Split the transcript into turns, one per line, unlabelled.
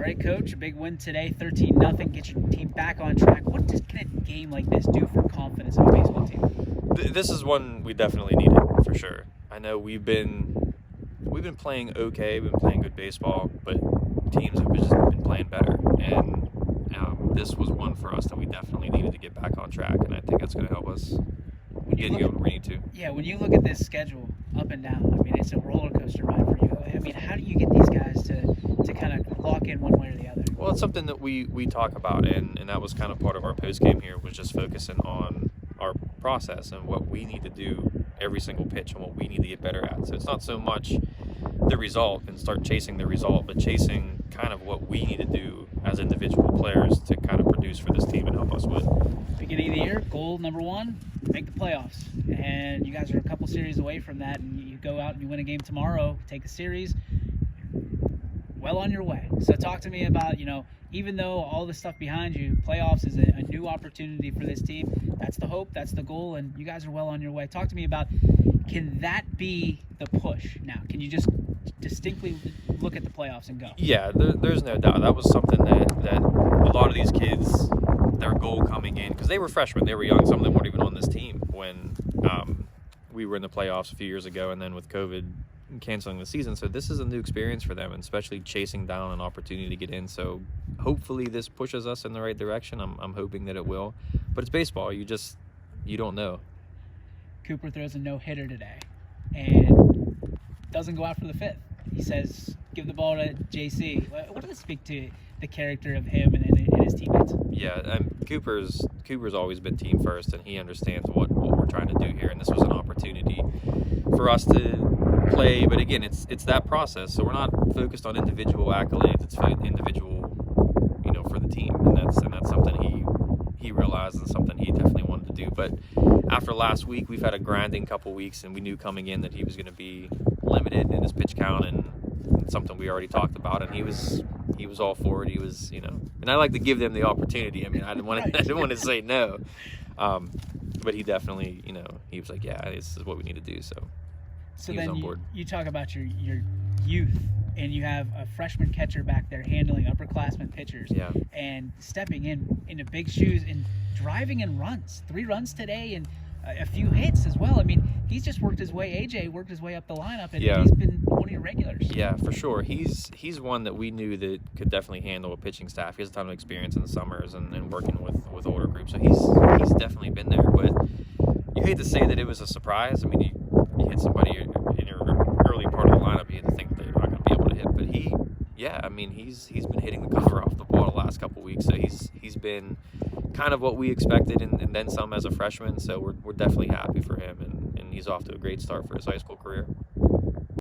right, Coach, a big win today, 13-0, get your team back on track. What can a game like this do for confidence of a baseball team?
This is one we definitely needed, for sure. I know we've been playing okay, we've been playing good baseball, but teams have just been playing better. And this was one for us that we definitely needed to get back on track, and I think that's going to help us get where we need to.
Yeah, when you look at this schedule up and down, I mean, it's a roller coaster ride for you. I mean, how do you get these guys to kind of lock in one way or the other?
Well, it's something that we talk about, and that was kind of part of our post-game here, was just focusing on our process and what we need to do every single pitch and what we need to get better at. So it's not so much the result and start chasing the result, but chasing kind of what we need to do as individual players to kind of produce for this team and help us win.
Beginning of the year, goal number one, make the playoffs. And you guys are a couple series away from that, and you go out and you win a game tomorrow, take a series, well on your way. So talk to me about, even though all the stuff behind you, playoffs is a new opportunity for this team. That's the hope, that's the goal, and you guys are well on your way. Talk to me about, can that be the push now? Can you just distinctly look at the playoffs and go?
Yeah, there's no doubt. That was something that a lot of these kids, their goal coming in, because they were freshmen, they were young, some of them weren't even on this team when we were in the playoffs a few years ago, and then with COVID canceling the season. So this is a new experience for them, and especially chasing down an opportunity to get in. So hopefully this pushes us in the right direction. I'm hoping that it will, but it's baseball. You don't know.
Cooper throws a no-hitter today and doesn't go out for the fifth. He says, give the ball to JC. What does it speak to the character of him and his teammates?
Yeah, Cooper's always been team first, and he understands what we're trying to do here, and this was an opportunity for us to play. But again, it's that process, so we're not focused on individual accolades. It's individual, for the team, and that's something he realized and something he definitely wanted to do. But after last week, we've had a grinding couple weeks, and we knew coming in that he was going to be limited in his pitch count, and something we already talked about, and he was all for it. He was, and I like to give them the opportunity. I mean, I didn't want to say no, but he definitely, he was like, yeah, this is what we need to do. So he was on board.
You talk about your youth, and you have a freshman catcher back there handling upperclassmen pitchers, and stepping into big shoes and driving in runs, 3 runs today, and a few hits as well. I mean, he's just worked his way. AJ worked his way up the lineup, and he's been one of your regulars.
Yeah, for sure. He's one that we knew that could definitely handle a pitching staff. He has a ton of experience in the summers and working with older groups, so he's definitely been there. But you hate to say that it was a surprise. I mean, you hit somebody in your early part of the lineup, you had to think that they're not going to be able to hit. But he's been hitting the cover off the ball the last couple weeks, so he's been kind of what we expected, and then some as a freshman. So we're definitely happy for him, and he's off to a great start for his high school career.